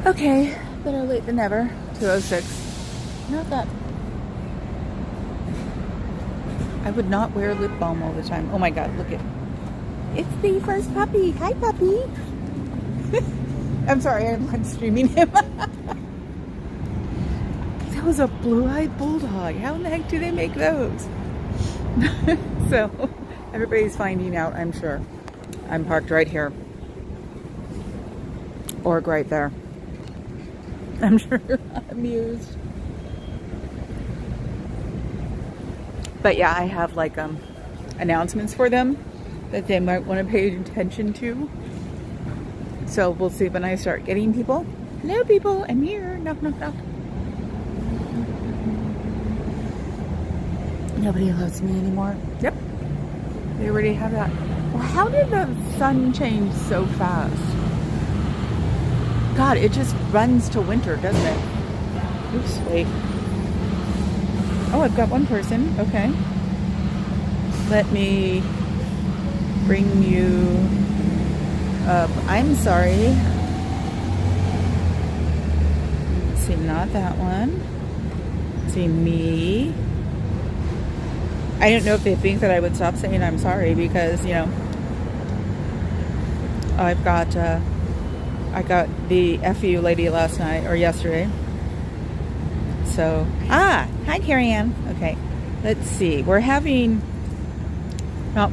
Okay, better late than never. 2:06. Not that. I would not wear lip balm all the time. Oh my god, look at. It's the first puppy. Hi, puppy. I'm sorry, I'm live streaming him. That was a blue-eyed bulldog. How in the heck do they make those? So, everybody's finding out, I'm sure. I'm parked right here. Or right there. I'm sure you're not amused. But yeah, I have like announcements for them that they might want to pay attention to. So we'll see when I start getting people. Hello people, I'm here. Knock, knock, knock. Nobody loves me anymore. Yep. They already have that. Well, how did the sun change so fast? God, it just runs to winter, doesn't it? Oops, wait. Oh, I've got one person. Okay. Let me bring you up. I'm sorry. Let's see, not that one. Let's see, me. I don't know if they think that I would stop saying I'm sorry because, you know, I got the FU lady last night or yesterday. So, hi Carrie Ann. Okay, let's see. We're having, well,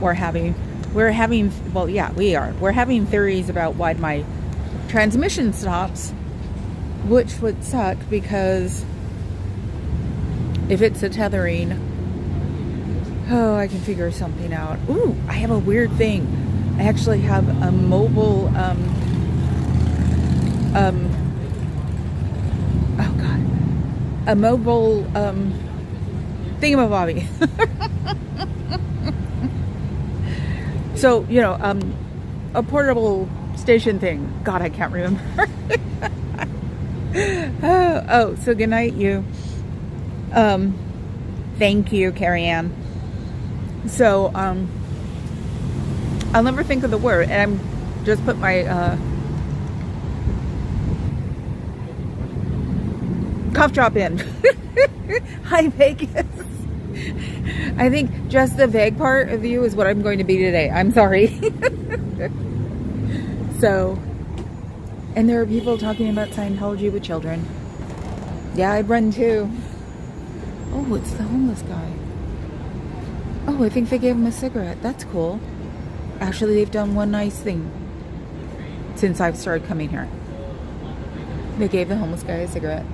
yeah, we are. We're having theories about why my transmission stops, which would suck because if it's the tethering, oh, I can figure something out. Ooh, I have a weird thing. I actually have a mobile, a mobile thingamabobby. So, you know, a portable station thing. God, I can't remember. Oh, so good night, you. Thank you, Carrie Ann. So, I'll never think of the word, and I'm just put my cough drop in. Hi, Vegas. I think just the vague part of you is what I'm going to be today. I'm sorry. So, and there are people talking about Scientology with children. Yeah, I run too. Oh, it's the homeless guy. Oh, I think they gave him a cigarette. That's cool. Actually, they've done one nice thing since I've started coming here. They gave the homeless guy a cigarette.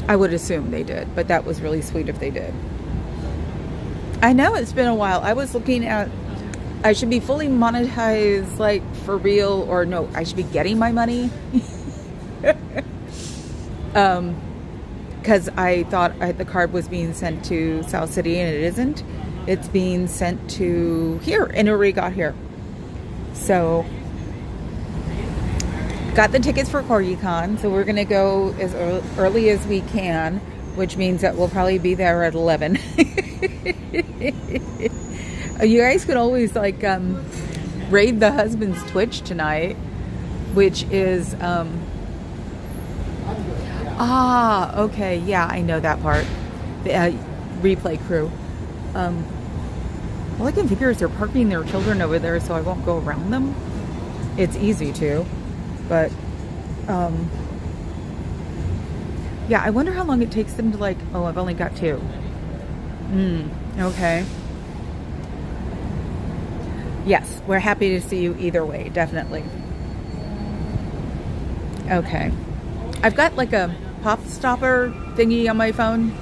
I would assume they did, but that was really sweet if they did. I know it's been a while. I was looking at, I should be fully monetized, like for real, or no, I should be getting my money. Because I thought the card was being sent to South City and it isn't. It's being sent to here, and it already got here. So, got the tickets for CorgiCon, so we're going to go as early as we can, which means that we'll probably be there at 11. You guys could always, like, raid the husband's Twitch tonight, which is, okay, yeah, I know that part. The replay crew. All I can figure is they're parking their children over there so I won't go around them. It's easy to. But, yeah, I wonder how long it takes them to, like, oh, I've only got 2. Okay. Yes, we're happy to see you either way, definitely. Okay. I've got, like, a pop stopper thingy on my phone.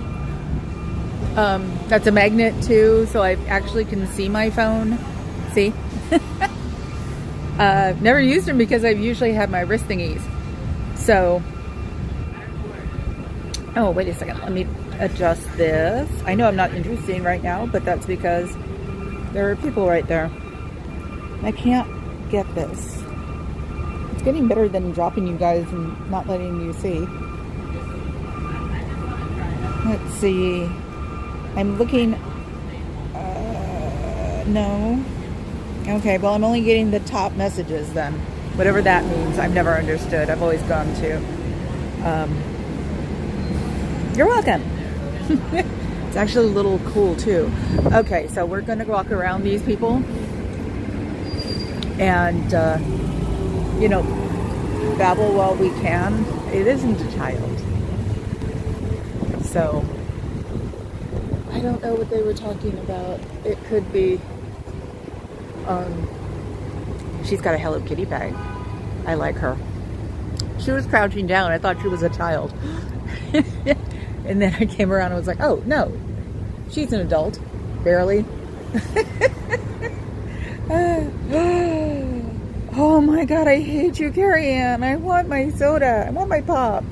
That's a magnet, too, so I actually can see my phone. See? Never used them because I've usually had my wrist thingies. So, oh, wait a second. Let me adjust this. I know I'm not interesting right now, but that's because there are people right there. I can't get this. It's getting better than dropping you guys and not letting you see. Let's see. I'm looking. No. Okay, well, I'm only getting the top messages then. Whatever that means, I've never understood. I've always gone to. You're welcome. It's actually a little cool too. Okay, so we're going to walk around these people and, you know, babble while we can. It isn't a child. So, I don't know what they were talking about. It could be, she's got a Hello Kitty bag. I like her. She was crouching down. I thought she was a child. And then I came around and was like, oh, no. She's an adult. Barely. Oh my God, I hate you, Carrie Ann. I want my soda. I want my pop.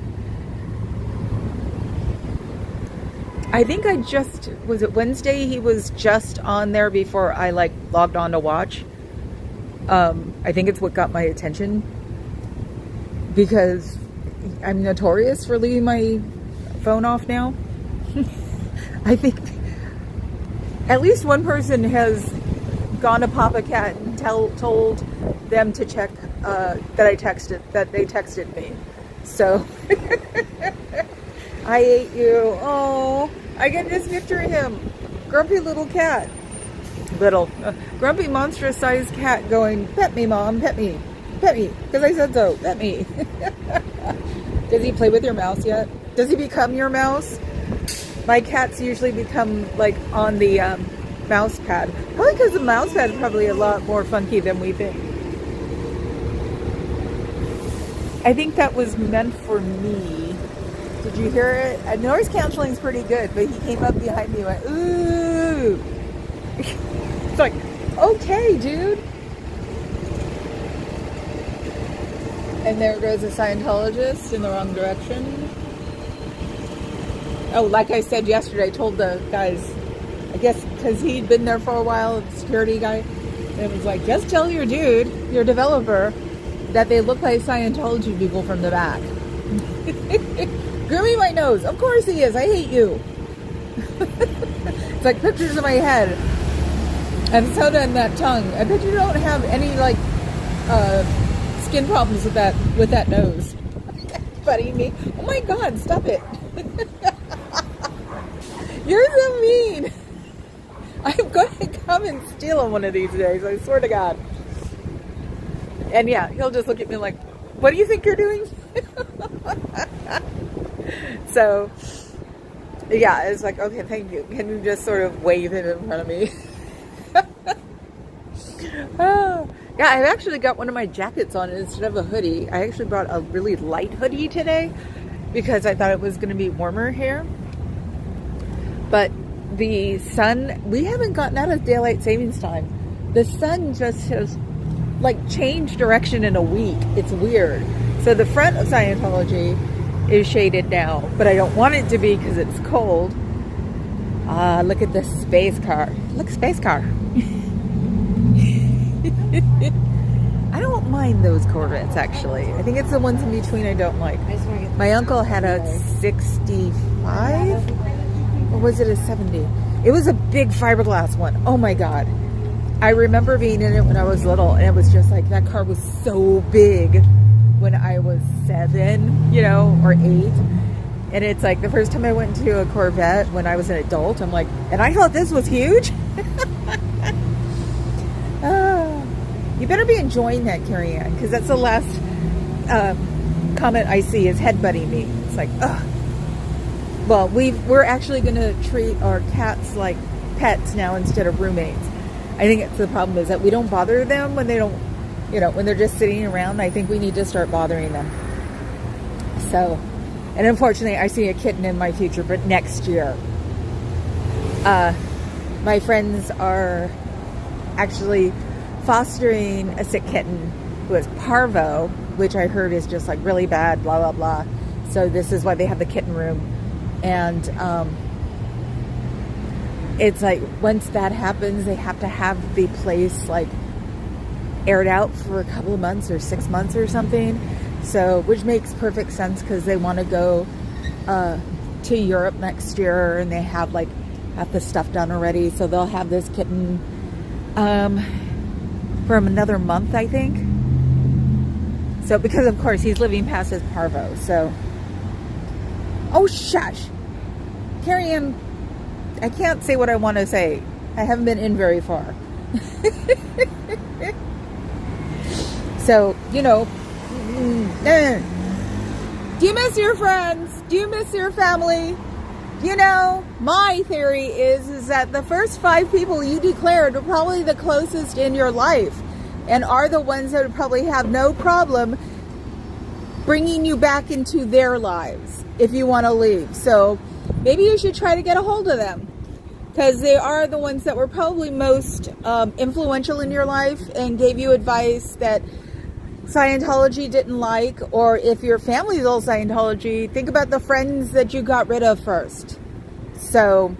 I think I just, was it Wednesday? He was just on there before I like logged on to watch. I think it's what got my attention because I'm notorious for leaving my phone off now. I think at least one person has gone to Papa Cat and told them to check that they texted me. So I ate you. Oh, I can just picture him, grumpy little cat, grumpy monstrous sized cat going, pet me, mom, pet me, because I said so, pet me. Does he play with your mouse yet? Does he become your mouse? My cats usually become like on the mouse pad. Probably because the mouse pad is probably a lot more funky than we think. I think that was meant for me. Did you hear it? Noise canceling is pretty good, but he came up behind me and went, ooh. It's like, okay, dude. And there goes a Scientologist in the wrong direction. Oh, like I said yesterday, I told the guys, I guess because he'd been there for a while, the security guy, and it was like, just tell your dude, your developer, that they look like Scientology people from the back. Grooming my nose. Of course he is. I hate you. It's like pictures of my head and soda in that tongue. I bet you don't have any like skin problems with that nose. Buddy me. Oh my God, stop it. You're so mean. I'm going to come and steal him one of these days. I swear to God. And yeah, he'll just look at me like, what do you think you're doing? So, yeah, it's like, okay, thank you. Can you just sort of wave it in front of me? Oh, yeah, I've actually got one of my jackets on instead of a hoodie. I actually brought a really light hoodie today because I thought it was going to be warmer here. But the sun, we haven't gotten out of daylight savings time. The sun just has like changed direction in a week. It's weird. So the front of Scientology is shaded now, but I don't want it to be because it's cold. Look at this space car. Look, space car. I don't mind those Corvettes, actually. I think it's the ones in between I don't like. My uncle had a 65, or was it a 70? It was a big fiberglass one. Oh my God. I remember being in it when I was little, and it was just like, that car was so big when I was 7, you know, or 8. And it's like the first time I went to a Corvette when I was an adult, I'm like, and I thought this was huge. You better be enjoying that, Carrie Ann, because that's the last comment I see is headbutting me. It's like, ugh. Well, we're actually going to treat our cats like pets now instead of roommates. I think it's the problem is that we don't bother them when they don't, you know, when they're just sitting around. I think we need to start bothering them. So, and unfortunately, I see a kitten in my future, but next year. My friends are actually fostering a sick kitten who is parvo, which I heard is just like really bad, blah, blah, blah. So this is why they have the kitten room. And it's like once that happens, they have to have the place like aired out for a couple of months or 6 months or something. So, which makes perfect sense because they want to go to Europe next year and they have like half the stuff done already. So they'll have this kitten for another month, I think. So, because of course he's living past his parvo. So, oh shush, Carrie Ann, I can't say what I want to say. I haven't been in very far. So, you know, do you miss your friends? Do you miss your family? You know, my theory is that the first 5 people you declared are probably the closest in your life and are the ones that would probably have no problem bringing you back into their lives if you want to leave. So maybe you should try to get a hold of them, because they are the ones that were probably most influential in your life and gave you advice that Scientology didn't like. Or if your family's all Scientology, think about the friends that you got rid of first. So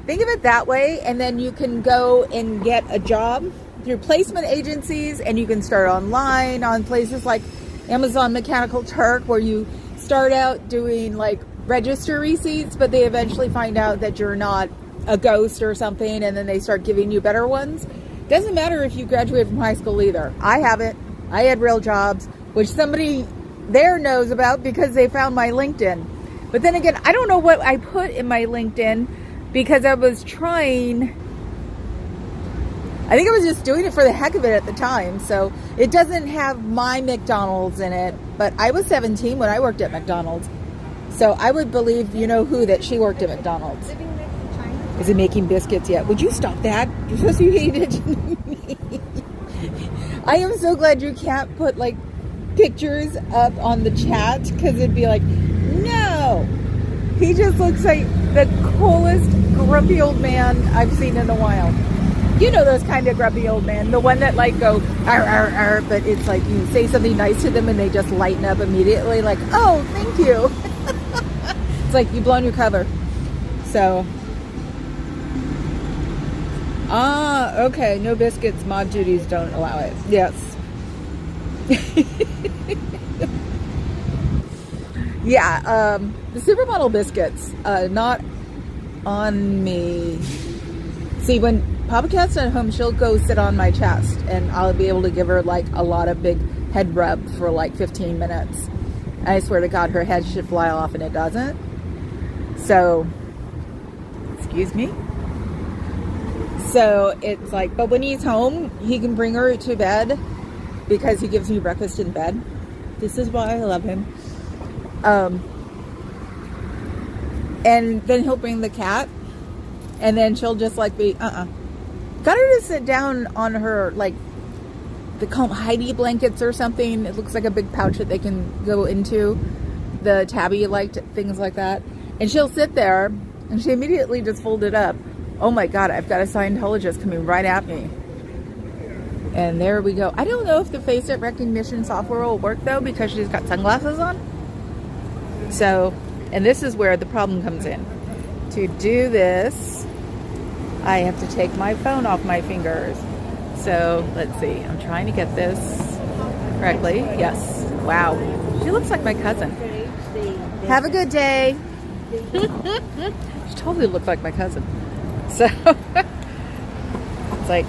think of it that way, and then you can go and get a job through placement agencies, and you can start online on places like Amazon Mechanical Turk, where you start out doing like register receipts, but they eventually find out that you're not a ghost or something, and then they start giving you better ones. Doesn't matter if you graduate from high school either. I haven't. I had real jobs, which somebody there knows about because they found my LinkedIn. But then again, I don't know what I put in my LinkedIn, because I was trying, I think I was just doing it for the heck of it at the time. So it doesn't have my McDonald's in it, but I was 17 when I worked at McDonald's. So I would believe, you know who, that she worked at McDonald's. Is it making biscuits yet? Would you stop that? You're supposed to be paying attention to me. I am so glad you can't put like pictures up on the chat, because it'd be like, no, he just looks like the coolest grumpy old man I've seen in a while. You know those kind of grumpy old men, the one that like go arr, arr, arr, but it's like you say something nice to them and they just lighten up immediately, like, oh, thank you. It's like you've blown your cover. So okay, no biscuits, mod duties don't allow it. Yes. Yeah, the supermodel biscuits, not on me. See, when Papa Cat's at home, she'll go sit on my chest, and I'll be able to give her like a lot of big head rub for like 15 minutes. And I swear to God, her head should fly off, and it doesn't. So, excuse me. So it's like, but when he's home, he can bring her to bed because he gives me breakfast in bed. This is why I love him. And then he'll bring the cat, and then she'll just like be, got her to sit down on her, like, they call them Heidi blankets or something. It looks like a big pouch that they can go into, the tabby liked, things like that. And she'll sit there, and she immediately just folded up. Oh my God, I've got a Scientologist coming right at me. And there we go. I don't know if the face recognition software will work though, because she's got sunglasses on. So, and this is where the problem comes in. To do this, I have to take my phone off my fingers. So, let's see. I'm trying to get this correctly. Yes. Wow. She looks like my cousin. Have a good day. She totally looked like my cousin. So, it's like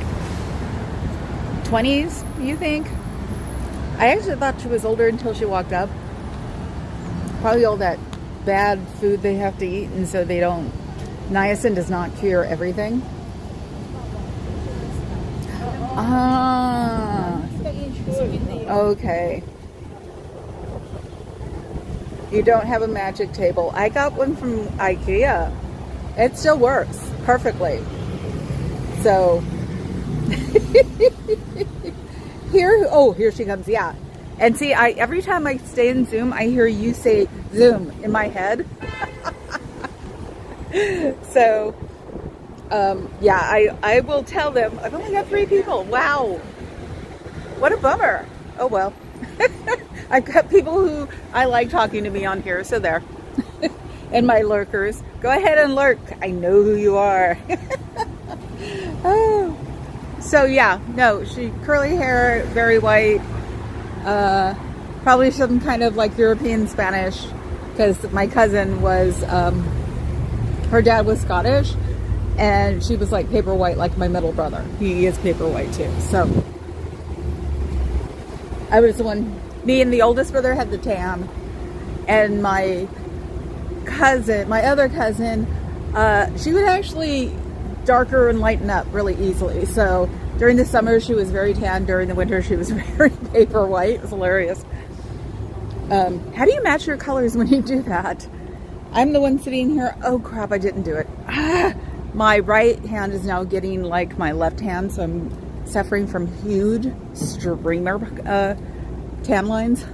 20s, you think? I actually thought she was older until she walked up. Probably all that bad food they have to eat, and so they don't, niacin does not cure everything. Okay. You don't have a magic table. I got one from IKEA. It still works perfectly. So here she comes. Yeah. And see, every time I stay in Zoom, I hear you say Zoom in my head. So yeah, I will tell them. I've only got 3 people. Wow. What a bummer. Oh well. I've got people who I like talking to me on here, so there. And my lurkers. Go ahead and lurk. I know who you are. Oh. So yeah, no, she curly hair, very white. Probably some kind of like European Spanish, because my cousin was, her dad was Scottish, and she was like paper white, like my middle brother. He is paper white too. So I was the one Me and the oldest brother had the tan, and my other cousin, she would actually darker and lighten up really easily. So during the summer she was very tan, during the winter she was very paper white. It was hilarious. How do you match your colors when you do that? I'm the one sitting here. Oh crap, I didn't do it. My right hand is now getting like my left hand, so I'm suffering from huge streamer tan lines.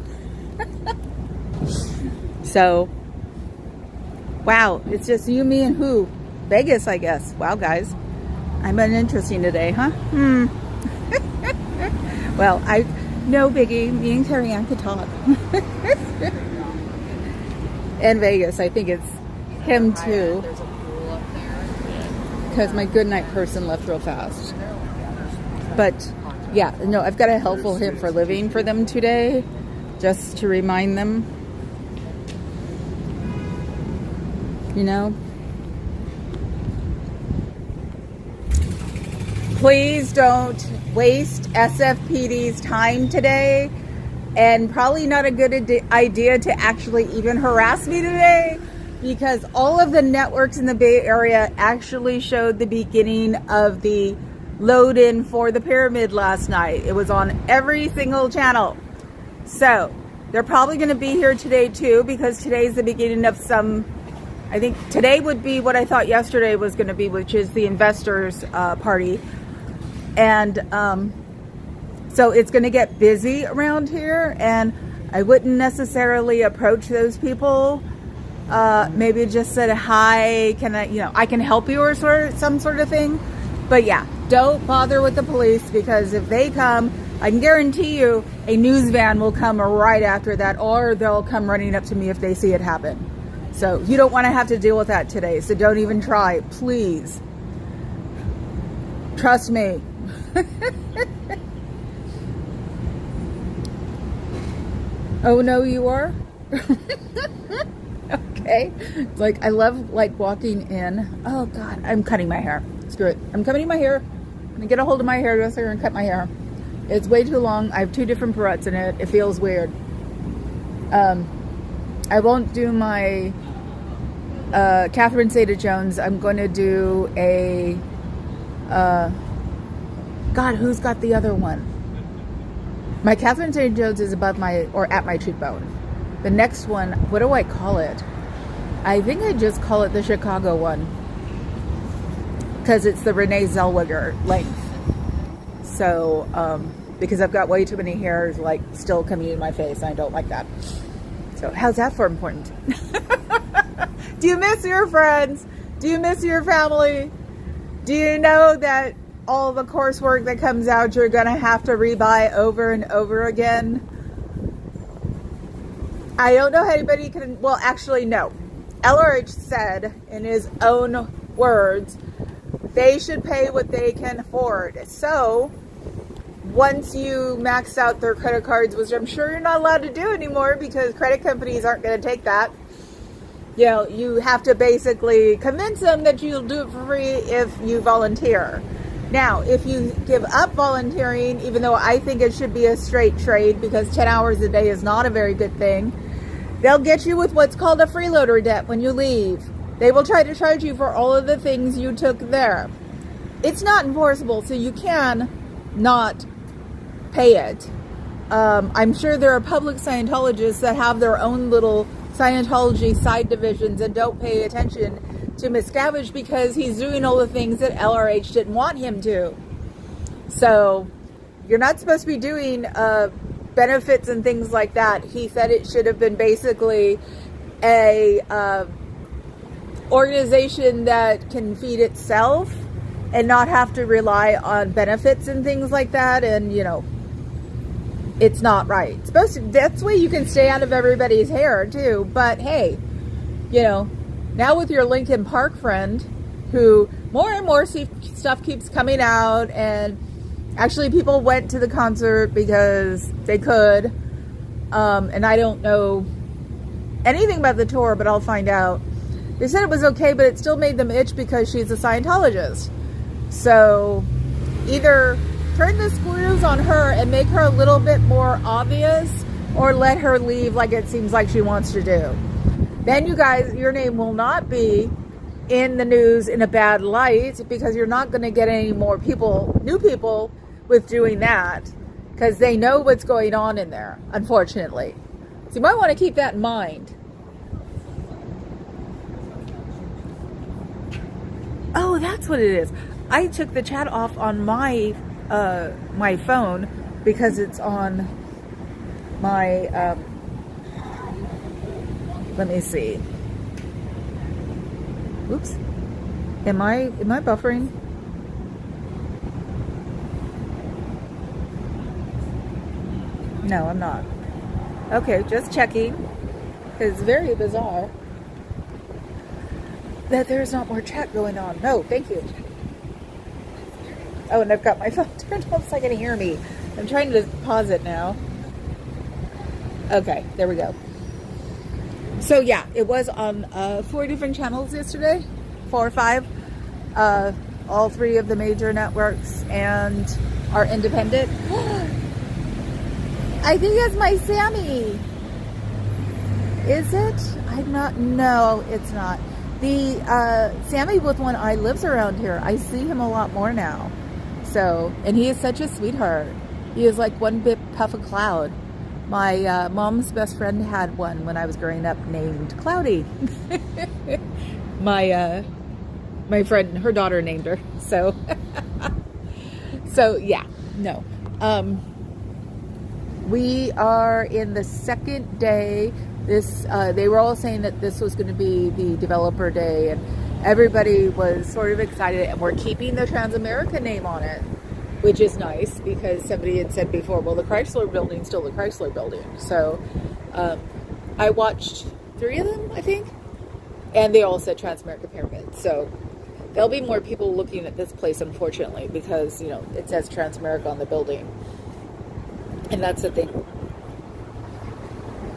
So, wow, it's just you, me, and who? Vegas, I guess. Wow, guys. I'm uninteresting today, huh? Well, no biggie. Me and Carrie Ann could talk. And Vegas, I think it's him too. There's a pool up there. Because my goodnight person left real fast. But yeah, no, I've got a helpful hint for living for them today, just to remind them. You know? Please don't waste SFPD's time today, and probably not a good idea to actually even harass me today, because all of the networks in the Bay Area actually showed the beginning of the load in for the pyramid last night. It was on every single channel. So they're probably going to be here today too, because today's the beginning of some, I think today would be what I thought yesterday was going to be, which is the investors party. And so it's going to get busy around here, and I wouldn't necessarily approach those people. Maybe just said, hi, can I, I can help you, or some sort of thing. But yeah, don't bother with the police, because if they come, I can guarantee you a news van will come right after that, or they'll come running up to me if they see it happen. So you don't want to have to deal with that today. So don't even try, please. Trust me. Oh no, you are? Okay. It's like, I love like walking in. Oh God, I'm cutting my hair. Screw it. I'm cutting my hair. I'm gonna get a hold of my hairdresser and cut my hair. It's way too long. I have 2 different barrettes in it. It feels weird. I won't do my Catherine Zeta-Jones. I'm going to do a God, who's got the other one? My Catherine Zeta-Jones is above my, or at my cheekbone. The next one, what do I call it? I think I just call it the Chicago one, because it's the Renee Zellweger length. So, because I've got way too many hairs like still coming in my face, and I don't like that. So how's that for important? Do you miss your friends? Do you miss your family? Do you know that all the coursework that comes out you're gonna have to rebuy over and over again? I don't know how anybody can, well actually no. LRH said in his own words, they should pay what they can afford. So once you max out their credit cards, which I'm sure you're not allowed to do anymore because credit companies aren't going to take that, you have to basically convince them that you'll do it for free if you volunteer. Now, if you give up volunteering, even though I think it should be a straight trade because 10 hours a day is not a very good thing, they'll get you with what's called a freeloader debt when you leave. They will try to charge you for all of the things you took there. It's not enforceable, so you can not pay it. I'm sure there are public Scientologists that have their own little Scientology side divisions and don't pay attention to Miscavige because he's doing all the things that LRH didn't want him to. So you're not supposed to be doing benefits and things like that. He said it should have been basically a organization that can feed itself and not have to rely on benefits and things like that. And it's not right. It's supposed to, that's the way you can stay out of everybody's hair too. But hey, now with your Lincoln Park friend, who more and more stuff keeps coming out, and actually people went to the concert because they could, and I don't know anything about the tour, but I'll find out. They said it was okay, but it still made them itch because she's a Scientologist. So either turn the screws on her and make her a little bit more obvious, or let her leave like it seems like she wants to do. Then you guys, your name will not be in the news in a bad light, because you're not going to get any more people, new people, with doing that, because they know what's going on in there, unfortunately. So you might want to keep that in mind. Oh, that's what it is. I took the chat off on my my phone because it's on my let me see. Oops. Am I buffering? No, I'm not. Okay, just checking. It's very bizarre that there's not more chat going on. No, thank you. Oh, and I've got my phone turned off so I can hear me. I'm trying to pause it now. Okay, there we go. So yeah, it was on 4 different channels yesterday, 4 or 5. All 3 of the major networks and are independent. I think it's my Sammy. Is it? I'm not. No, it's not. The Sammy with one eye lives around here. I see him a lot more now. So, and he is such a sweetheart. He is like one big puff of cloud. My mom's best friend had one when I was growing up named Cloudy. My friend, her daughter named her. So, so yeah, no. We are in the second day. This they were all saying that this was going to be the developer day, and everybody was sort of excited, and we're keeping the Transamerica name on it, which is nice, because somebody had said before, well, the Chrysler building's still the Chrysler building. So I watched 3 of them, I think, and they all said Transamerica Pyramid. So there'll be more people looking at this place, unfortunately, because, you know, it says Transamerica on the building. And that's the thing.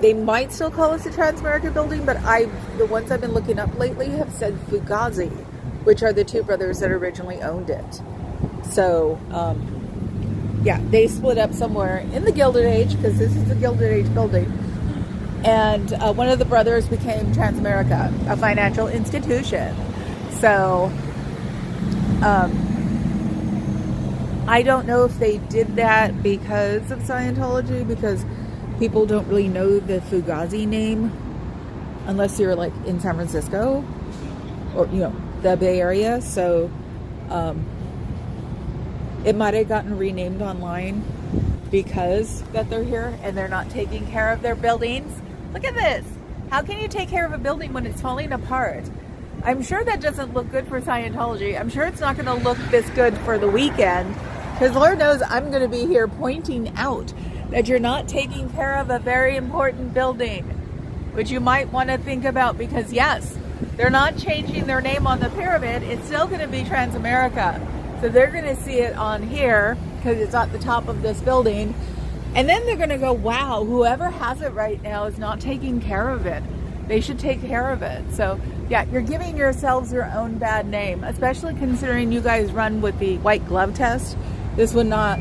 They might still call us the Transamerica building, but the ones I've been looking up lately have said Fugazi, which are the 2 brothers that originally owned it. So, yeah, they split up somewhere in the Gilded Age, because this is the Gilded Age building. And one of the brothers became Transamerica, a financial institution. So, I don't know if they did that because of Scientology, because people don't really know the Fugazi name unless you're like in San Francisco or, you know, the Bay Area. So it might have gotten renamed online because that they're here and they're not taking care of their buildings. Look at this. How can you take care of a building when it's falling apart? I'm sure that doesn't look good for Scientology. I'm sure it's not going to look this good for the weekend, because Lord knows I'm going to be here pointing out that you're not taking care of a very important building, which you might want to think about, because yes, they're not changing their name on the pyramid. It's still going to be Transamerica. So they're going to see it on here because it's at the top of this building. And then they're going to go, wow, whoever has it right now is not taking care of it. They should take care of it. So yeah, you're giving yourselves your own bad name, especially considering you guys run with the white glove test. This would not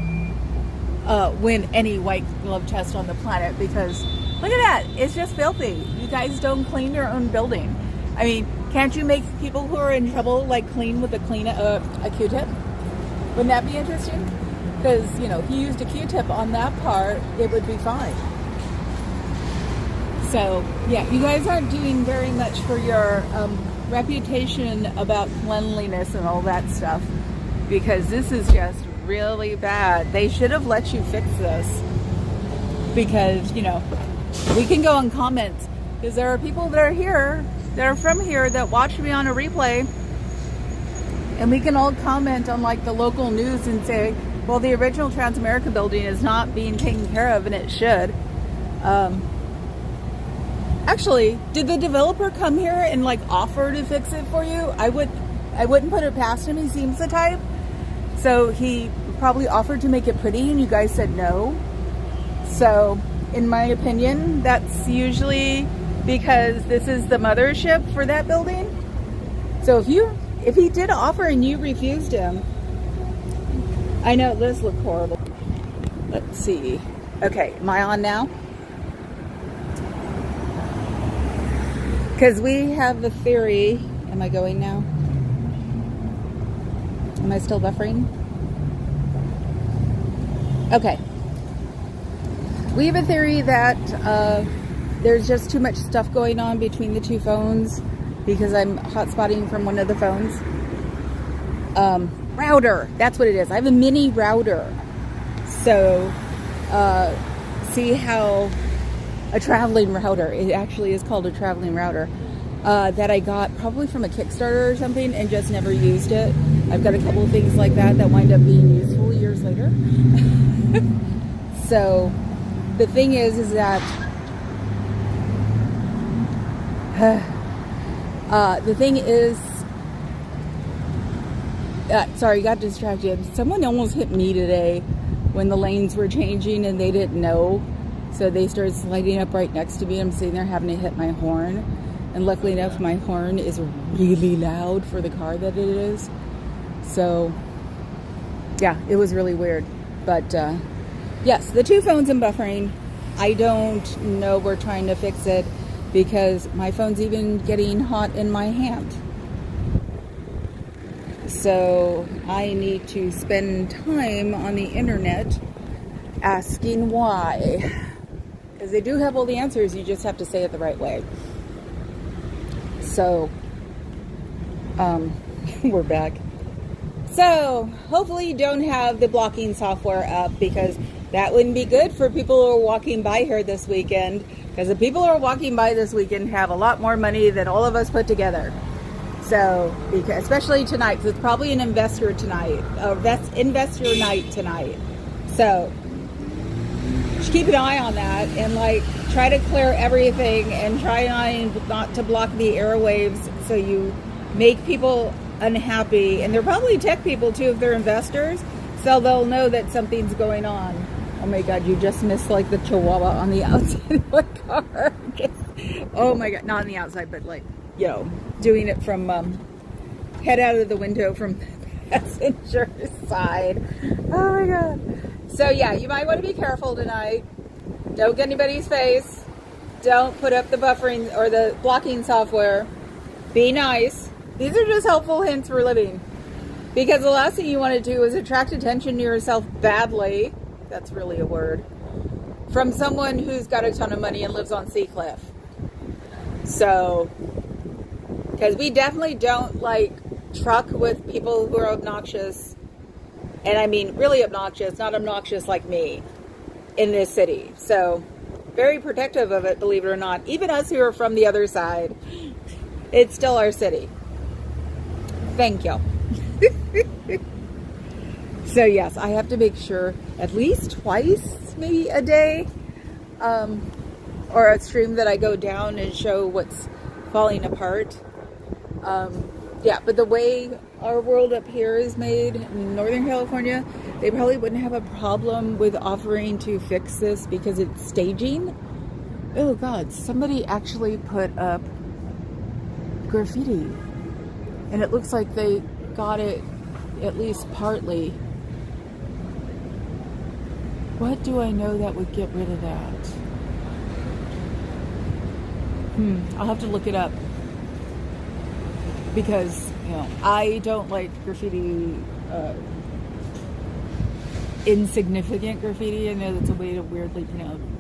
win any white glove test on the planet, because look at that. It's just filthy. You guys don't clean your own building. I mean, can't you make people who are in trouble like clean with a Q-tip? Wouldn't that be interesting? Because, you know, if you used a Q-tip on that part, it would be fine. So, yeah, you guys aren't doing very much for your reputation about cleanliness and all that stuff, because this is just really bad. They should have let you fix this, because, you know, we can go and comment, because there are people that are here, that are from here, that watch me on a replay, and we can all comment on like the local news and say, well, the original Transamerica building is not being taken care of, and it should. Actually, did the developer come here and like offer to fix it for you? I wouldn't put it past him. He seems the type. So he probably offered to make it pretty, and you guys said no. So in my opinion, that's usually because this is the mothership for that building. So if he did offer and you refused him, I know this looked horrible. Let's see. Okay, am I on now? Because we have the theory. Am I going now? Am I still buffering? Okay. We have a theory that there's just too much stuff going on between the two phones because I'm hotspotting from one of the phones. Router. That's what it is. I have a mini router. So, see how a traveling router, it actually is called a traveling router, that I got probably from a Kickstarter or something and just never used it. I've got a couple of things like that wind up being useful years later. So the thing is that the thing is, sorry, got distracted. Someone almost hit me today when the lanes were changing and they didn't know. So they started sliding up right next to me. I'm sitting there having to hit my horn. And luckily enough, my horn is really loud for the car that it is. So, yeah, it was really weird. But, yes, the two phones and buffering. I don't know. We're trying to fix it because my phone's even getting hot in my hand. So I need to spend time on the internet asking why. Because they do have all the answers. You just have to say it the right way. So, we're back. So, hopefully you don't have the blocking software up because that wouldn't be good for people who are walking by here this weekend. Because the people who are walking by this weekend have a lot more money than all of us put together. So, because, especially tonight, because it's probably an investor tonight, investor night tonight. So, just keep an eye on that and like try to clear everything and try not to block the airwaves so you make people unhappy. And they're probably tech people too if they're investors, so they'll know that something's going on. Oh my god, you just missed like the chihuahua on the outside of the car. Oh my god, not on the outside, but like, doing it from head out of the window from the passenger side. Oh my god. So yeah, you might want to be careful tonight. Don't get anybody's face. Don't put up the buffering or the blocking software. Be nice. These are just helpful hints for living. Because the last thing you want to do is attract attention to yourself badly. That's really a word. From someone who's got a ton of money and lives on Seacliff. So, because we definitely don't like truck with people who are obnoxious. And I mean really obnoxious, not obnoxious like me in this city. So, very protective of it, believe it or not. Even us who are from the other side, it's still our city. Thank you. So yes, I have to make sure at least twice, maybe a day, or a stream that I go down and show what's falling apart. Yeah, but the way our world up here is made in Northern California, they probably wouldn't have a problem with offering to fix this because it's staging. Oh God, somebody actually put up graffiti and it looks like they got it at least partly. What do I know that would get rid of that? I'll have to look it up. Because, I don't like graffiti, insignificant graffiti. I know that's a way to weirdly,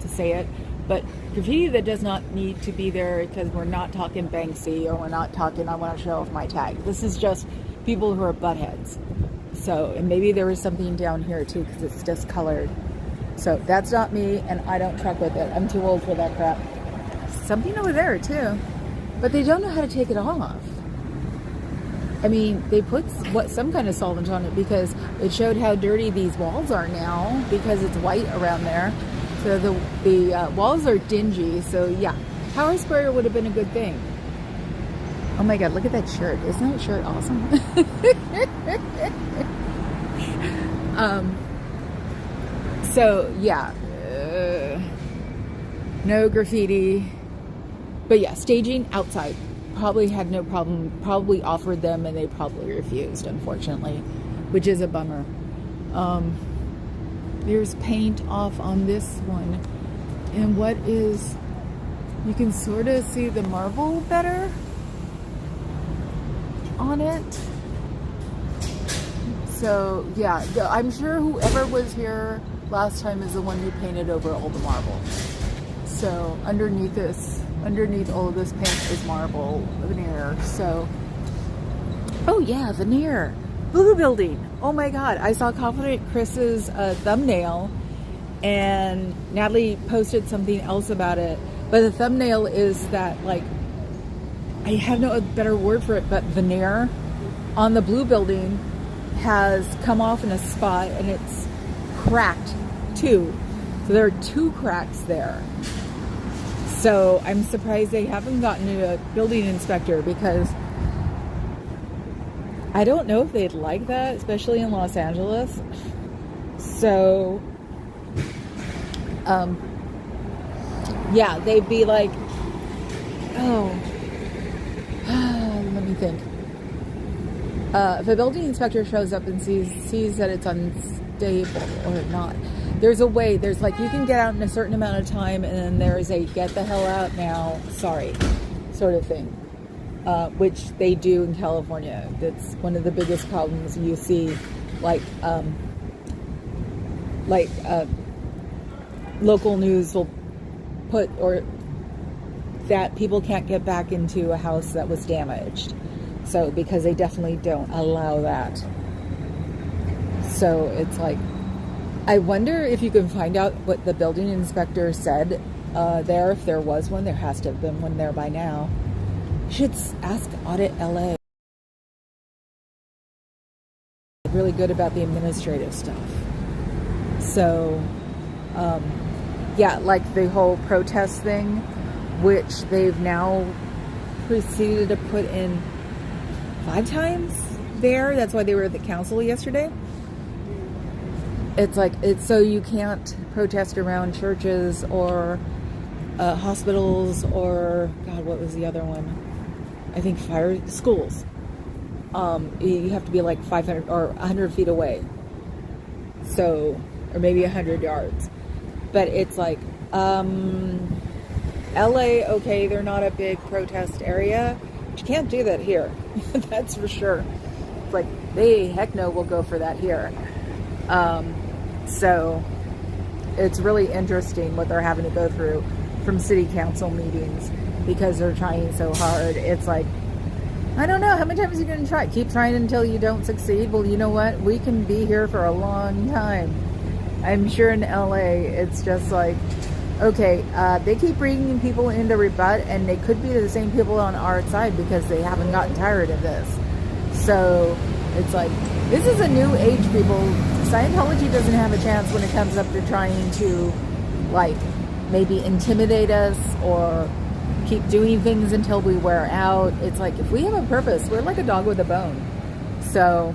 to say it. But graffiti that does not need to be there because we're not talking Banksy or we're not talking, I want to show off my tag. This is just people who are buttheads. So, and maybe there was something down here too because it's discolored. So that's not me and I don't truck with it. I'm too old for that crap. Something over there too. But they don't know how to take it off. I mean, they put some kind of solvent on it because it showed how dirty these walls are now because it's white around there. So the walls are dingy. So yeah, power sprayer would have been a good thing. Oh my God, look at that shirt. Isn't that shirt awesome? So yeah, no graffiti. But yeah, staging outside. Probably had no problem, probably offered them and they probably refused, unfortunately, which is a bummer. There's paint off on this one. And what is You can sort of see the marble better on it. So yeah, I'm sure whoever was here last time is the one who painted over all the marble. So underneath all of this paint is marble veneer. So, oh yeah, veneer. Blue building. Oh my God, I saw Confident Chris's thumbnail, and Natalie posted something else about it. But the thumbnail is that, like, I have no better word for it, but veneer on the blue building has come off in a spot and it's cracked too. So there are 2 cracks there. So I'm surprised they haven't gotten a building inspector, because I don't know if they'd like that, especially in Los Angeles. So, yeah, they'd be like, oh, let me think. If a building inspector shows up and sees that it's unstable or not, there's a way. There's like, you can get out in a certain amount of time, and then there's a get the hell out now, sorry, sort of thing, which they do in California. That's one of the biggest problems you see, local news will put, or that people can't get back into a house that was damaged. So, because they definitely don't allow that. So it's like, I wonder if you can find out what the building inspector said there, if there was one. There has to have been one there by now. You should ask Audit LA. Really good about the administrative stuff. So, yeah, like the whole protest thing, which they've now proceeded to put in 5 times there. That's why they were at the council yesterday. It's like, it's so you can't protest around churches or hospitals or, God, what was the other one? I think schools. You have to be like 500 or 100 feet away. So, or maybe 100 yards. But it's like, LA, okay, they're not a big protest area. But you can't do that here. That's for sure. It's like, heck no, we'll go for that here. So it's really interesting what they're having to go through from city council meetings, because they're trying so hard. It's like, I don't know, how many times are you going to try? Keep trying until you don't succeed? Well, you know what? We can be here for a long time. I'm sure in LA, it's just like, okay, they keep bringing people in to rebut, and they could be the same people on our side because they haven't gotten tired of this. So it's like, this is a new age, people. Scientology doesn't have a chance when it comes up to trying to, like, maybe intimidate us or keep doing things until we wear out. It's like, if we have a purpose, we're like a dog with a bone. So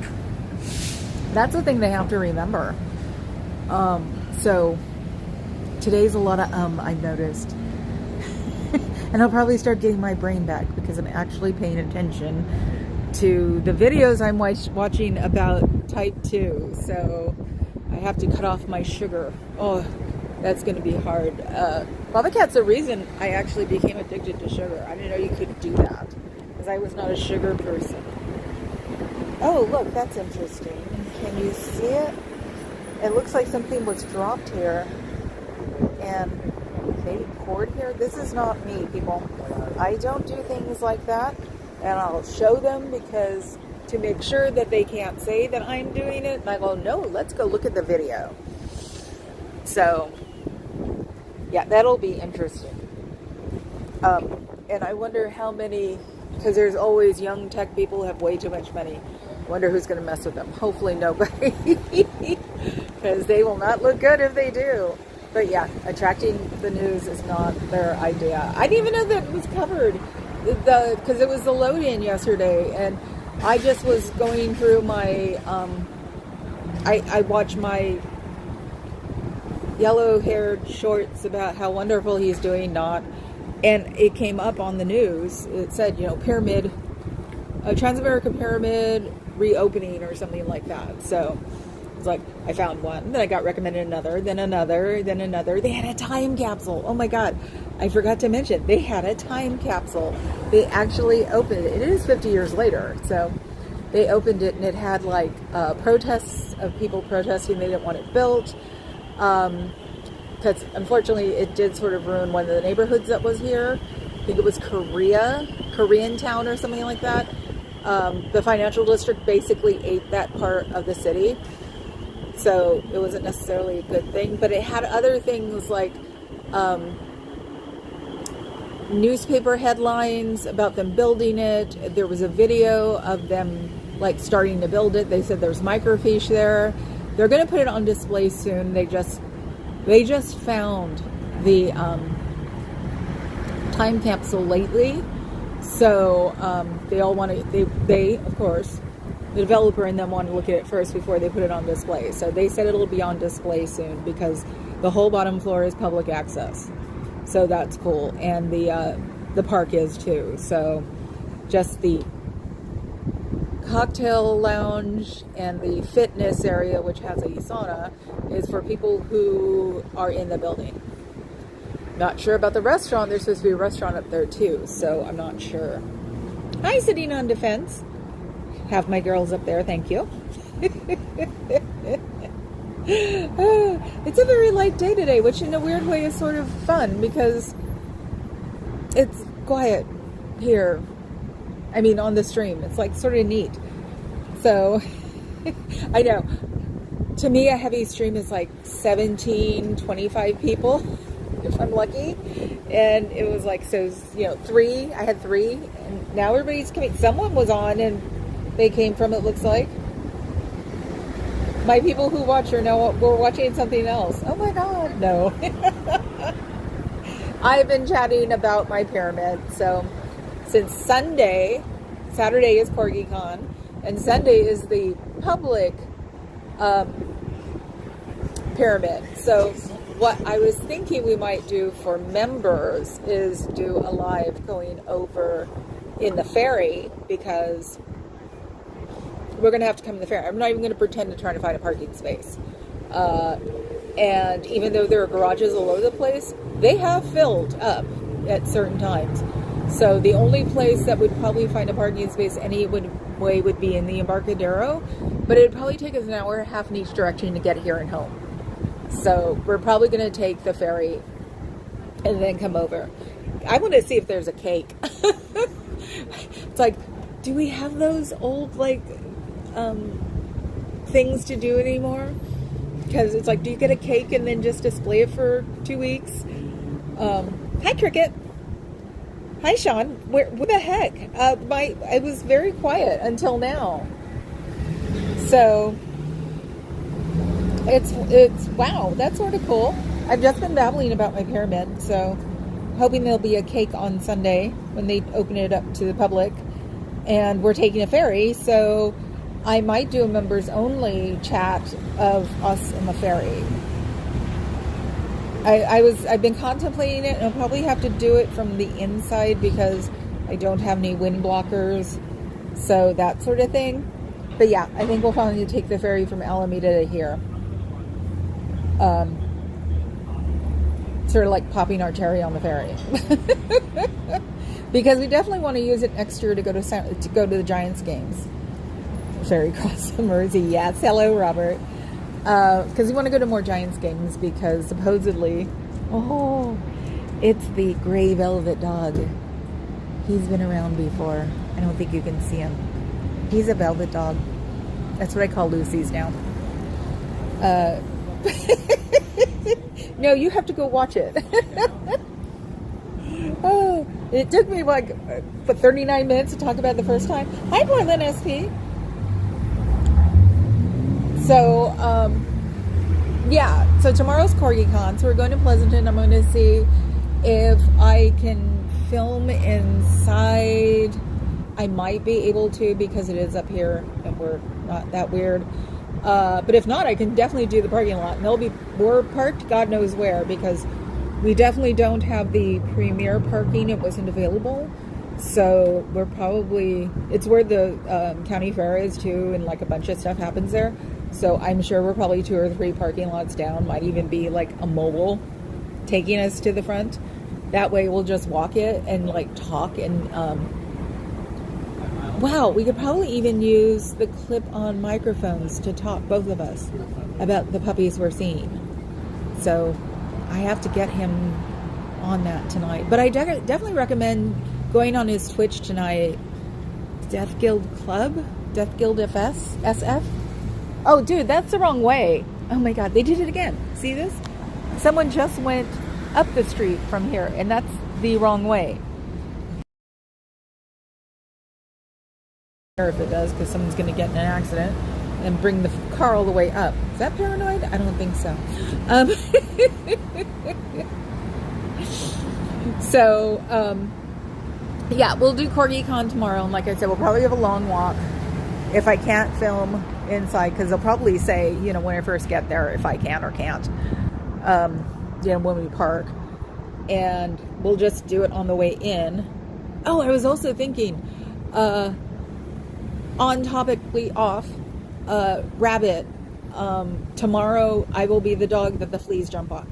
that's the thing they have to remember. So today's a lot of I've noticed. And I'll probably start getting my brain back because I'm actually paying attention to the videos I'm watching about type 2. So I have to cut off my sugar. Oh, that's going to be hard. Baba Cat's the reason I actually became addicted to sugar. I didn't know you could do that because I was not a sugar person. Oh, look, that's interesting. Can you see it? It looks like something was dropped here and maybe poured here. This is not me, people. I don't do things like that. And I'll show them because to make sure that they can't say that I'm doing it. And I go, no, let's go look at the video. So, yeah, that'll be interesting. And I wonder how many, because there's always young tech people who have way too much money. Wonder who's going to mess with them. Hopefully nobody. Because they will not look good if they do. But yeah, attracting the news is not their idea. I didn't even know that it was covered. Because it was the load-in yesterday, and I just was going through my, I watched my yellow-haired shorts about how wonderful he's doing, and it came up on the news. It said, pyramid, Transamerica Pyramid reopening or something like that. So It's like, I found one, then I got recommended another, then another, then another. They had a time capsule. Oh my God. I forgot to mention, they had a time capsule. They actually opened it. It is 50 years later. So they opened it and it had like protests of people protesting they didn't want it built. Because unfortunately it did sort of ruin one of the neighborhoods that was here. I think it was Koreantown or something like that. The financial district basically ate that part of the city. So it wasn't necessarily a good thing, but it had other things like newspaper headlines about them building it. There was a video of them like starting to build it. They said there's microfiche there. They're going to put it on display soon. They just found the time capsule lately. So they all want to, they of course, the developer and them want to look at it first before they put it on display. So they said it'll be on display soon because the whole bottom floor is public access. So that's cool. And the park is too. So just the cocktail lounge and the fitness area, which has a sauna, is for people who are in the building. Not sure about the restaurant. There's supposed to be a restaurant up there too, so I'm not sure. Hi, sitting on defense. Have my girls up there, thank you. It's a very light day today, which in a weird way is sort of fun because it's quiet here. I mean, on the stream. It's like sort of neat. So, I know. To me, a heavy stream is like 17, 25 people, if I'm lucky. And it was like, so, you know, I had three. And now everybody's coming. Someone was on and they came from, it looks like. My people who watch are now, we're watching something else. Oh my God, no. I've been chatting about my pyramid. So, since Saturday is CorgiCon, and Sunday is the public pyramid. So what I was thinking we might do for members is do a live going over in the ferry, because we're going to have to come in the ferry. I'm not even going to pretend to try to find a parking space. And even though there are garages all over the place, they have filled up at certain times. So the only place that would probably find a parking space way would be in the Embarcadero, but it would probably take us an hour and a half in each direction to get here and home. So we're probably going to take the ferry and then come over. I want to see if there's a cake. It's like, do we have those old things to do anymore? Because it's like, do you get a cake and then just display it for 2 weeks? Hi, Cricket. Hi, Sean. What the heck? It was very quiet until now. So it's wow, that's sort of cool. I've just been babbling about my pyramid, so hoping there'll be a cake on Sunday when they open it up to the public. And we're taking a ferry, so I might do a members only chat of us in the ferry. I've been contemplating it, and I'll probably have to do it from the inside because I don't have any wind blockers, so that sort of thing. But yeah, I think we'll finally take the ferry from Alameda to here. Sort of like popping our cherry on the ferry. Because we definitely want to use it next year to go to the Giants games. Ferry across the Mersey. Yes, hello, Robert. Because we want to go to more Giants games because supposedly, it's the gray velvet dog. He's been around before. I don't think you can see him. He's a velvet dog. That's what I call Lucy's now. No, you have to go watch it. Oh, it took me 39 minutes to talk about it the first time. Hi, Portland SP. So, yeah, so tomorrow's CorgiCon, so we're going to Pleasanton. I'm going to see if I can film inside. I might be able to because it is up here and we're not that weird. But if not, I can definitely do the parking lot. And we're parked God knows where because we definitely don't have the premier parking. It wasn't available. So it's where the county fair is too, and like a bunch of stuff happens there. So I'm sure we're probably 2 or 3 parking lots down. Might even be like a mobile taking us to the front. That way we'll just walk it and like talk and wow, we could probably even use the clip-on microphones to talk, both of us, about the puppies we're seeing. So I have to get him on that tonight. But I definitely recommend going on his Twitch tonight. Death Guild Club? Death Guild SF? Oh, dude, that's the wrong way. Oh my God, they did it again. See this? Someone just went up the street from here, and that's the wrong way. If it does, because someone's going to get in an accident and bring the car all the way up. Is that paranoid? I don't think so. Yeah, we'll do CorgiCon tomorrow, and like I said, we'll probably have a long walk if I can't film inside, because they'll probably say, you know, when I first get there, if I can or can't, you know, when we park, and we'll just do it on the way in. Oh, I was also thinking, on topically off, Rabbit, tomorrow I will be the dog that the fleas jump on.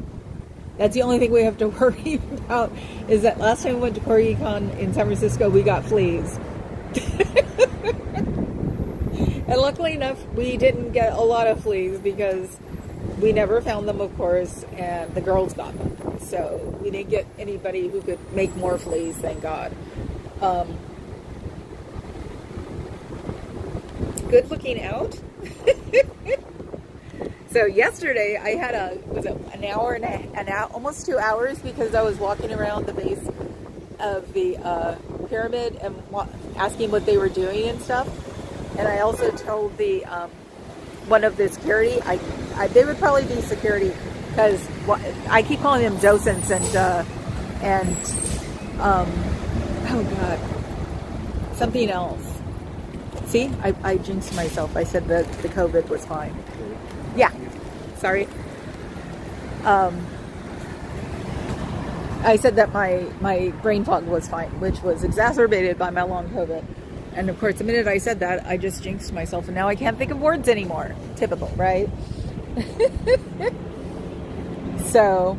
That's the only thing we have to worry about, is that last time we went to CorgiCon in San Francisco, we got fleas. And luckily enough, we didn't get a lot of fleas because we never found them, of course, and the girls got them. So we didn't get anybody who could make more fleas, thank God. Good looking out. So yesterday I had an hour and almost 2 hours, because I was walking around the base of the pyramid and asking what they were doing and stuff. And I also told the one of the security, they would probably be security, because I keep calling them docents and oh God, something else. See, I jinxed myself. I said that the COVID was fine. Yeah, sorry. I said that my brain fog was fine, which was exacerbated by my long COVID. And of course, the minute I said that, I just jinxed myself, and now I can't think of words anymore. Typical, right? So,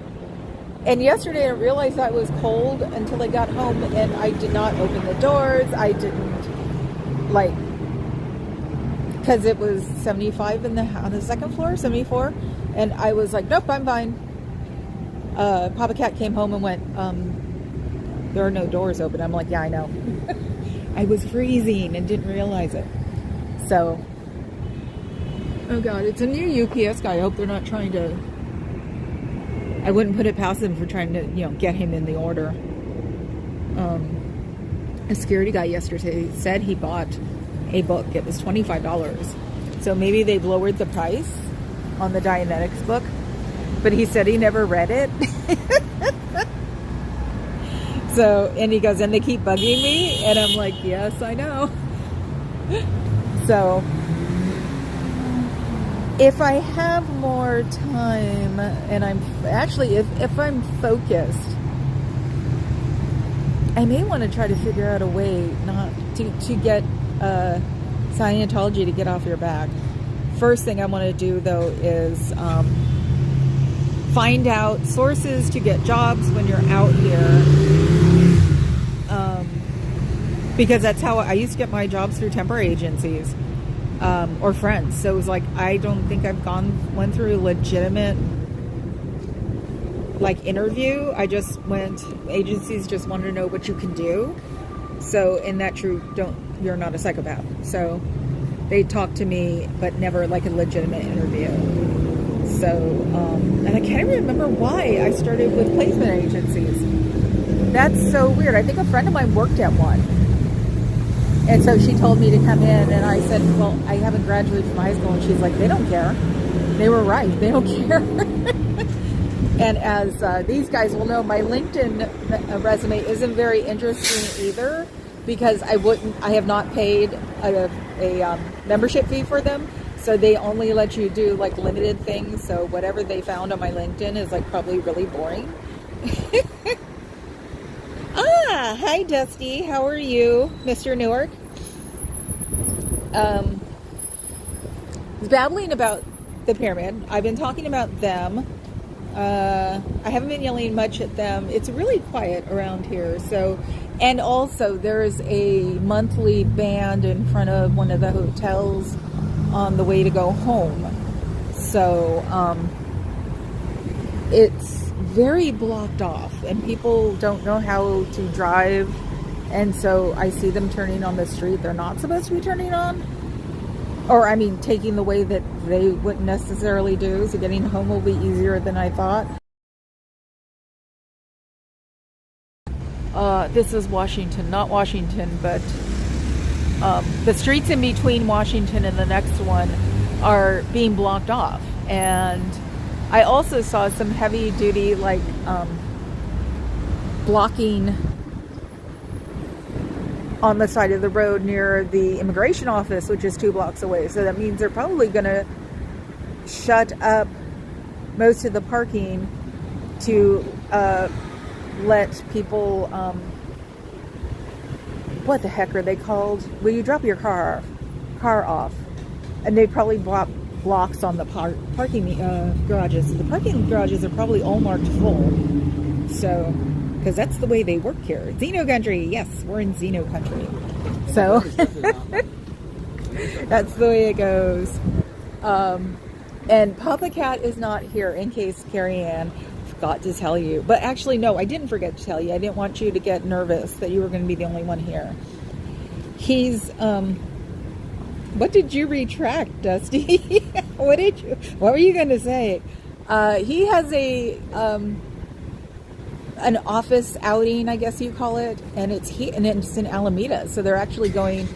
and yesterday I realized I was cold until I got home, and I did not open the doors. I didn't, like, because it was 75 on the second floor, 74, and I was like, nope, I'm fine. Papa Cat came home and went, there are no doors open. I'm like, yeah, I know. I was freezing and didn't realize it. So, oh God, it's a new UPS guy. I hope they're not trying to, I wouldn't put it past them for trying to, you know, get him in the order. A security guy yesterday said he bought a book. It was $25. So maybe they've lowered the price on the Dianetics book, but he said he never read it. So, and he goes, and they keep bugging me, and I'm like, yes, I know. So, if I have more time, and I'm actually, if I'm focused, I may want to try to figure out a way not to get Scientology to get off your back. First thing I want to do, though, is find out sources to get jobs when you're out here. Because that's how I used to get my jobs, through temporary agencies or friends. So it was like, I don't think I've went through a legitimate like interview. I just went, agencies just wanted to know what you can do. So in that you're not a psychopath. So they talked to me, but never like a legitimate interview. So, and I can't even remember why I started with placement agencies. That's so weird. I think a friend of mine worked at one. And so she told me to come in, and I said, well, I haven't graduated from high school. And she's like, they don't care. They were right. They don't care. And as these guys will know, my LinkedIn resume isn't very interesting either, because I have not paid a membership fee for them. So they only let you do like limited things. So whatever they found on my LinkedIn is like probably really boring. Hi Dusty. How are you, Mr. Newark? was babbling about the pyramid. I've been talking about them. I haven't been yelling much at them. It's really quiet around here. So, and also there's a monthly band in front of one of the hotels on the way to go home. So, it's very blocked off and people don't know how to drive. And so I see them turning on the street they're not supposed to be turning on. Or, I mean, taking the way that they wouldn't necessarily do. So getting home will be easier than I thought. This is Washington, not Washington, but the streets in between Washington and the next one are being blocked off. And I also saw some heavy duty, like, blocking on the side of the road near the immigration office, which is 2 blocks away. So that means they're probably going to shut up most of the parking to let people, what the heck are they called? Will you drop your car off? And they probably block blocks on the parking garages. The parking garages are probably all marked full. So, because that's the way they work here. Xeno country. Yes, we're in Xeno country. So, that's the way it goes. And Papa Cat is not here, in case Carrie Ann forgot to tell you. But actually, no, I didn't forget to tell you. I didn't want you to get nervous that you were going to be the only one here. He's, what did you retract, Dusty? What were you going to say? He has an office outing, I guess you call it, and it's in Alameda. So they're actually going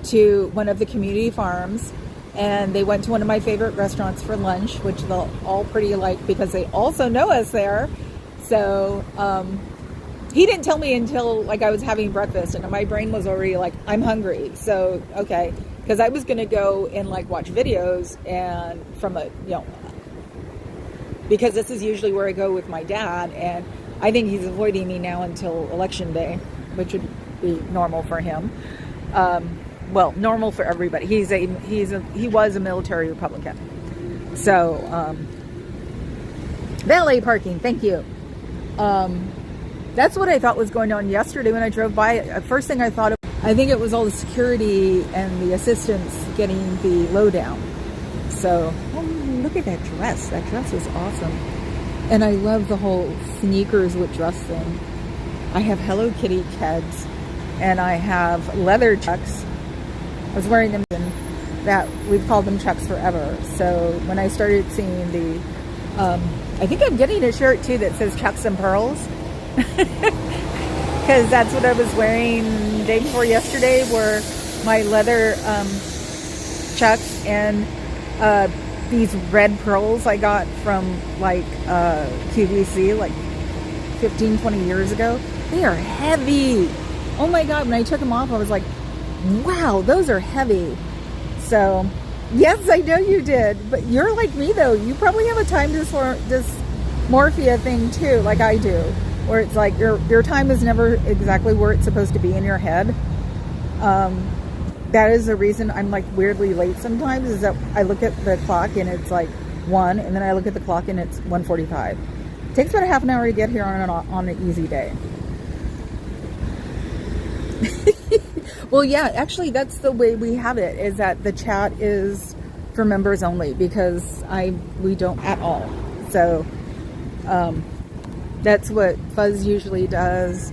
to one of the community farms, and they went to one of my favorite restaurants for lunch, which they'll all pretty like because they also know us there. So he didn't tell me until like I was having breakfast, and my brain was already like, I'm hungry. So okay, because I was gonna go and like watch videos and from because this is usually where I go with my dad, and I think he's avoiding me now until election day, which would be normal for him. Well, normal for everybody. He was a military Republican. So, valet parking, thank you. That's what I thought was going on yesterday when I drove by. First thing I thought of, I think it was all the security and the assistants getting the lowdown. So, oh, look at that dress. That dress is awesome. And I love the whole sneakers with dress thing. I have Hello Kitty Keds, and I have leather Chucks. I was wearing them, and that we've called them Chucks forever. So when I started seeing the, I think I'm getting a shirt too that says Chucks and Pearls, because that's what I was wearing the day before yesterday, were my leather Chucks and these red pearls I got from like QVC like 15-20 years ago. They are heavy. Oh my god, when I took them off I was like, wow, those are heavy. So yes, I know you did, but you're like me though. You probably have a time dysmorphia thing too, like I do, where it's like your time is never exactly where it's supposed to be in your head. That is the reason I'm like weirdly late sometimes, is that I look at the clock and it's like 1, and then I look at the clock and it's 1:45. It takes about a half an hour to get here on an easy day. Well, yeah, actually that's the way we have it, is that the chat is for members only, because we don't at all. So that's what Fuzz usually does,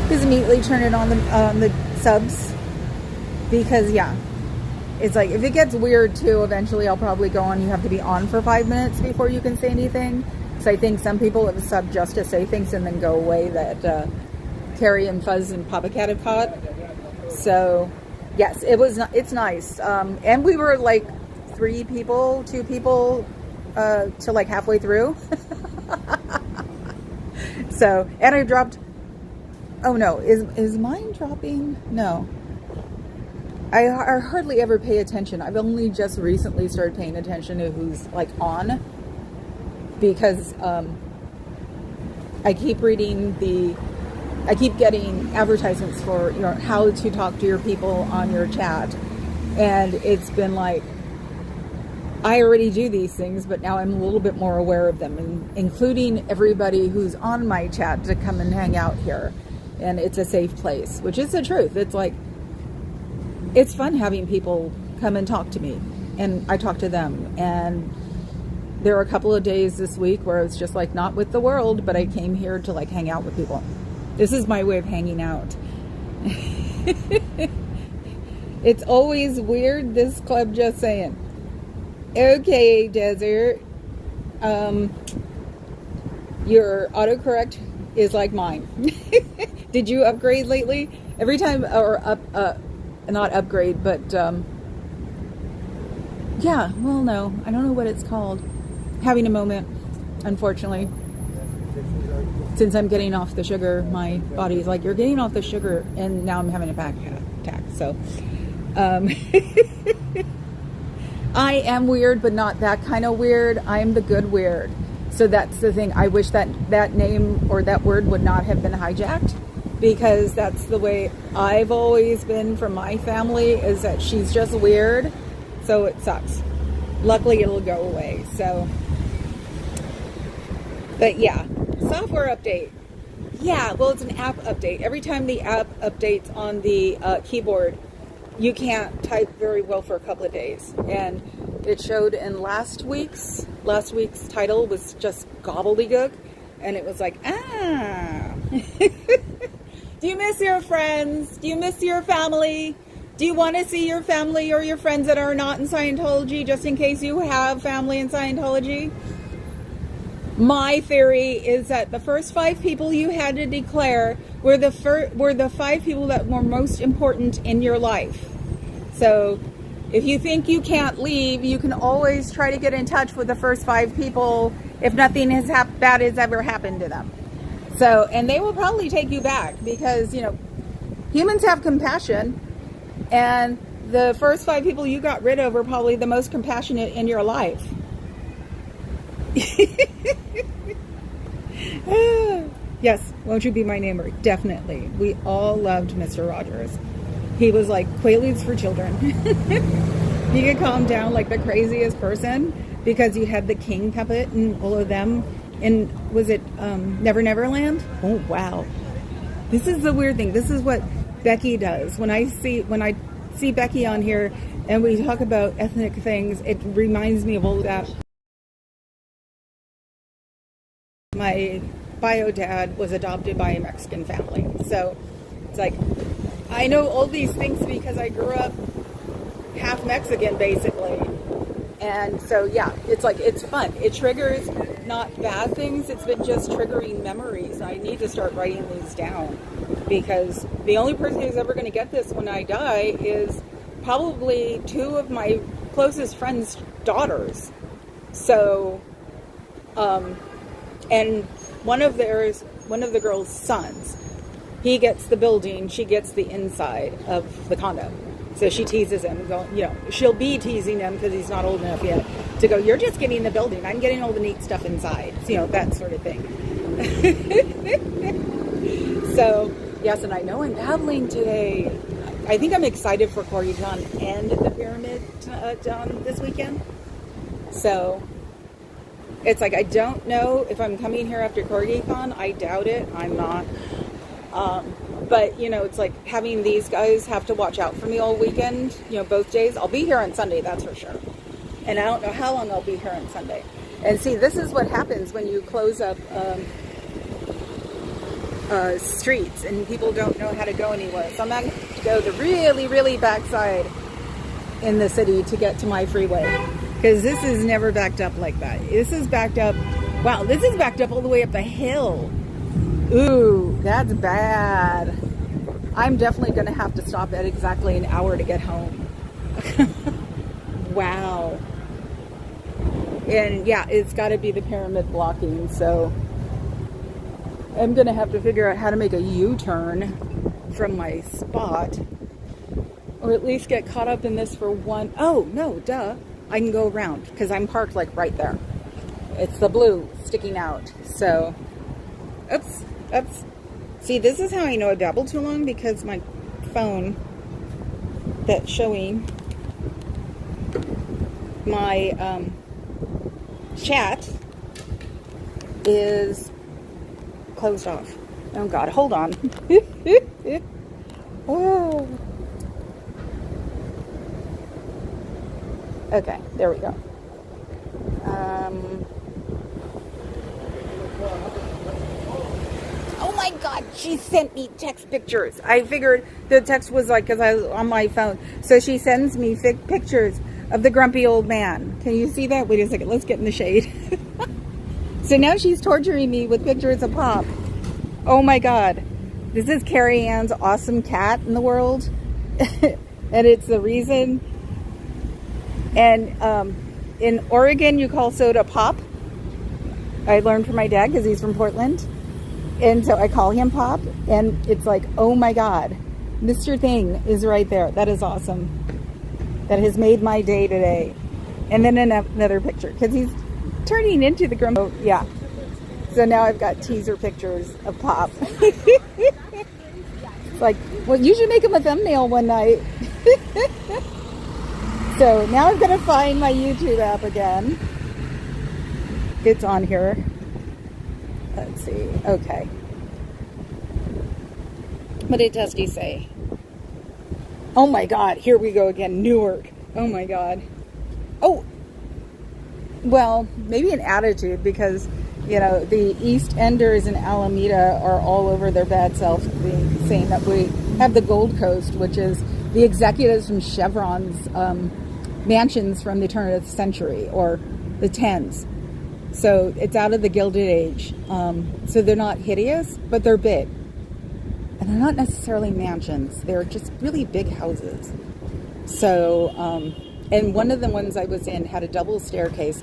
is immediately turn it on the subs. Because yeah, it's like if it gets weird too, eventually I'll probably go on. You have to be on for 5 minutes before you can say anything. So I think some people have subbed just to say things and then go away, that Carrie and Fuzz and Papa Cat have caught. So yes, it's nice. And we were like 2 people to like halfway through. So, and I dropped, oh no, is mine dropping? No. I hardly ever pay attention. I've only just recently started paying attention to who's like on, because I keep getting advertisements for how to talk to your people on your chat, and it's been like I already do these things, but now I'm a little bit more aware of them, and including everybody who's on my chat to come and hang out here. And it's a safe place, which is the truth. It's like, it's fun having people come and talk to me, and I talk to them. And there were a couple of days this week where I was just like not with the world, but I came here to like hang out with people. This is my way of hanging out. It's always weird, this club, just saying. Okay, Desert. Your autocorrect is like mine. Did you upgrade lately? Every time, or not upgrade, but yeah, well, no, I don't know what it's called. Having a moment, unfortunately. Since I'm getting off the sugar, my body's like, you're getting off the sugar, and now I'm having a panic attack. So, I am weird, but not that kind of weird. I am the good weird. So that's the thing. I wish that name or that word would not have been hijacked, because that's the way I've always been from my family, is that she's just weird. So it sucks. Luckily, it'll go away. So, but yeah, software update. Yeah, well, it's an app update. Every time the app updates on the keyboard, you can't type very well for a couple of days. And it showed in last week's title was just gobbledygook. And it was like, do you miss your friends? Do you miss your family? Do you want to see your family or your friends that are not in Scientology, just in case you have family in Scientology? My theory is that the first 5 people you had to declare were the 5 people that were most important in your life. So if you think you can't leave, you can always try to get in touch with the first 5 people if nothing bad has ever happened to them. So, and they will probably take you back, because, you know, humans have compassion, and the first 5 people you got rid of were probably the most compassionate in your life. Yes, won't you be my neighbor? Definitely. We all loved Mr. Rogers. He was like Quaaludes for children. You could calm down like the craziest person, because you had the king puppet and all of them. And was it Never Never Land? Oh wow. This is the weird thing. This is what Becky does. When I see Becky on here and we talk about ethnic things, it reminds me of all that. My bio dad was adopted by a Mexican family. So it's like, I know all these things because I grew up half Mexican, basically. And so, yeah, it's like, it's fun. It triggers not bad things. It's been just triggering memories. I need to start writing these down, because the only person who's ever going to get this when I die is probably 2 of my closest friends' daughters. So, and one of the girls' sons, he gets the building, she gets the inside of the condo. So she teases him, going, you know, she'll be teasing him because he's not old enough yet to go, you're just getting the building, I'm getting all the neat stuff inside. So, you know, that sort of thing. So, yes, and I know I'm babbling today. I think I'm excited for Corey-Con and the Pyramid John this weekend. So, it's like, I don't know if I'm coming here after Corey-Con. I doubt it. I'm not. But, you know, it's like having these guys have to watch out for me all weekend, you know, both days. I'll be here on Sunday, that's for sure. And I don't know how long I'll be here on Sunday. And see, this is what happens when you close up streets and people don't know how to go anywhere. So I'm not going to go the really, really backside in the city to get to my freeway, because this is never backed up like that. This is backed up. Wow, this is backed up all the way up the hill. Ooh, that's bad. I'm definitely going to have to stop at exactly an hour to get home. Wow. And yeah, it's got to be the pyramid blocking. So I'm going to have to figure out how to make a U-turn from my spot, or at least get caught up in this for one. Oh, no, duh. I can go around because I'm parked like right there. It's the blue sticking out. So, oops. See, this is how I know I babbled too long, because my phone that's showing my chat is closed off. Oh God, hold on. Oh. Okay, there we go. Oh my God, she sent me text pictures. I figured the text was like, because I was on my phone. So she sends me pictures of the grumpy old man. Can you see that? Wait a second, let's get in the shade. So now she's torturing me with pictures of Pop. Oh my God. This is Carrie Ann's awesome cat in the world. And it's the reason. And in Oregon, you call soda Pop. I learned from my dad because he's from Portland. And so I call him Pop. And it's like, oh my God. Mr. Thing is right there. That is awesome. That has made my day today. And then another picture. Because he's turning into the grumpy. Oh, yeah. So now I've got teaser pictures of Pop. It's like, well, you should make him a thumbnail one night. So now I'm going to find my YouTube app again. It's on here. Let's see. Okay. What did Dusty say? Oh my God. Here we go again. Newark. Oh my God. Oh. Well, maybe an attitude because, you know, the East Enders in Alameda are all over their bad self saying that we have the Gold Coast, which is the executives from Chevron's mansions from the turn of the century or the 10s. So it's out of the Gilded Age. So they're not hideous, but they're big. And they're not necessarily mansions. They're just really big houses. So, and one of the ones I was in had a double staircase.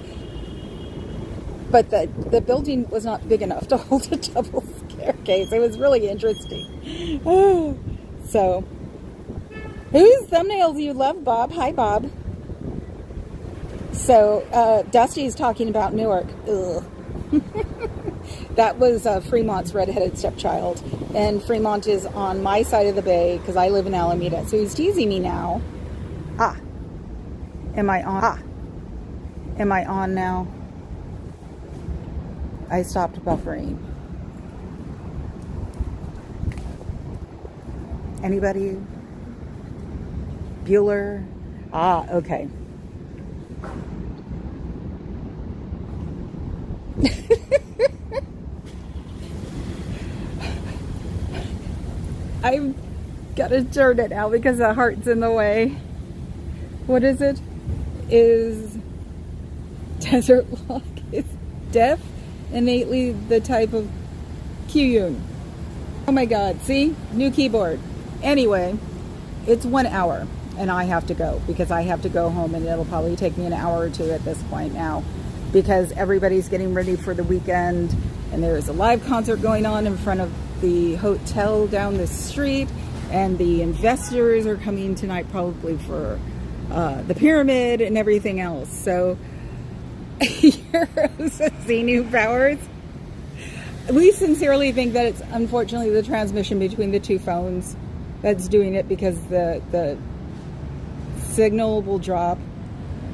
But the building was not big enough to hold a double staircase. It was really interesting. Oh, so, whose thumbnails you love, Bob? Hi, Bob. So, Dusty's talking about Newark. Ugh. That was Fremont's redheaded stepchild. And Fremont is on my side of the bay because I live in Alameda. So he's teasing me now. Ah. Am I on? Ah. Am I on now? I stopped buffering. Anybody? Bueller? Ah, okay. I've got to turn it now because the heart's in the way. What is it? Is Desert Lock is deaf, innately the type of Kyun. Oh my God, see? New keyboard. Anyway, it's 1 hour and I have to go because I have to go home and it'll probably take me an hour or two at this point now because everybody's getting ready for the weekend and there is a live concert going on in front of the hotel down the street and the investors are coming tonight probably for the pyramid and everything else. So Heroes of Xenu powers. We sincerely think that it's unfortunately the transmission between the two phones that's doing it because the signal will drop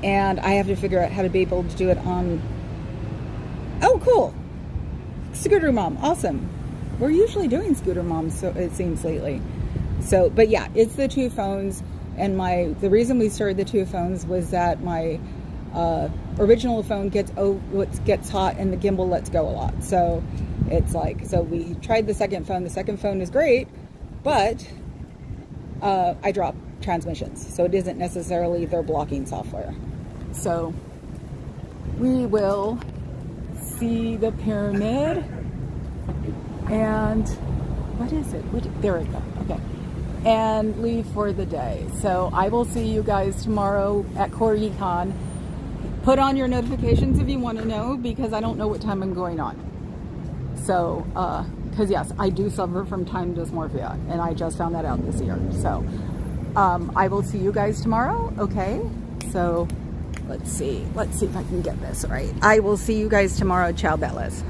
and I have to figure out how to be able to do it on. Oh, cool. Scooter Mom. Awesome. We're usually doing Scooter Mom, so it seems lately. So, but yeah, it's the two phones. And the reason we started the two phones was that my original phone gets hot and the gimbal lets go a lot. So it's like, so we tried the second phone. The second phone is great, but I drop transmissions. So it isn't necessarily their blocking software. So we will see the pyramid. And what is it? There we go. Okay. And leave for the day. So I will see you guys tomorrow at CoreCon. Put on your notifications if you want to know because I don't know what time I'm going on. So, because yes, I do suffer from time dysmorphia and I just found that out this year. So, I will see you guys tomorrow. Okay. So let's see if I can get this right. I will see you guys tomorrow. Ciao, Bellas.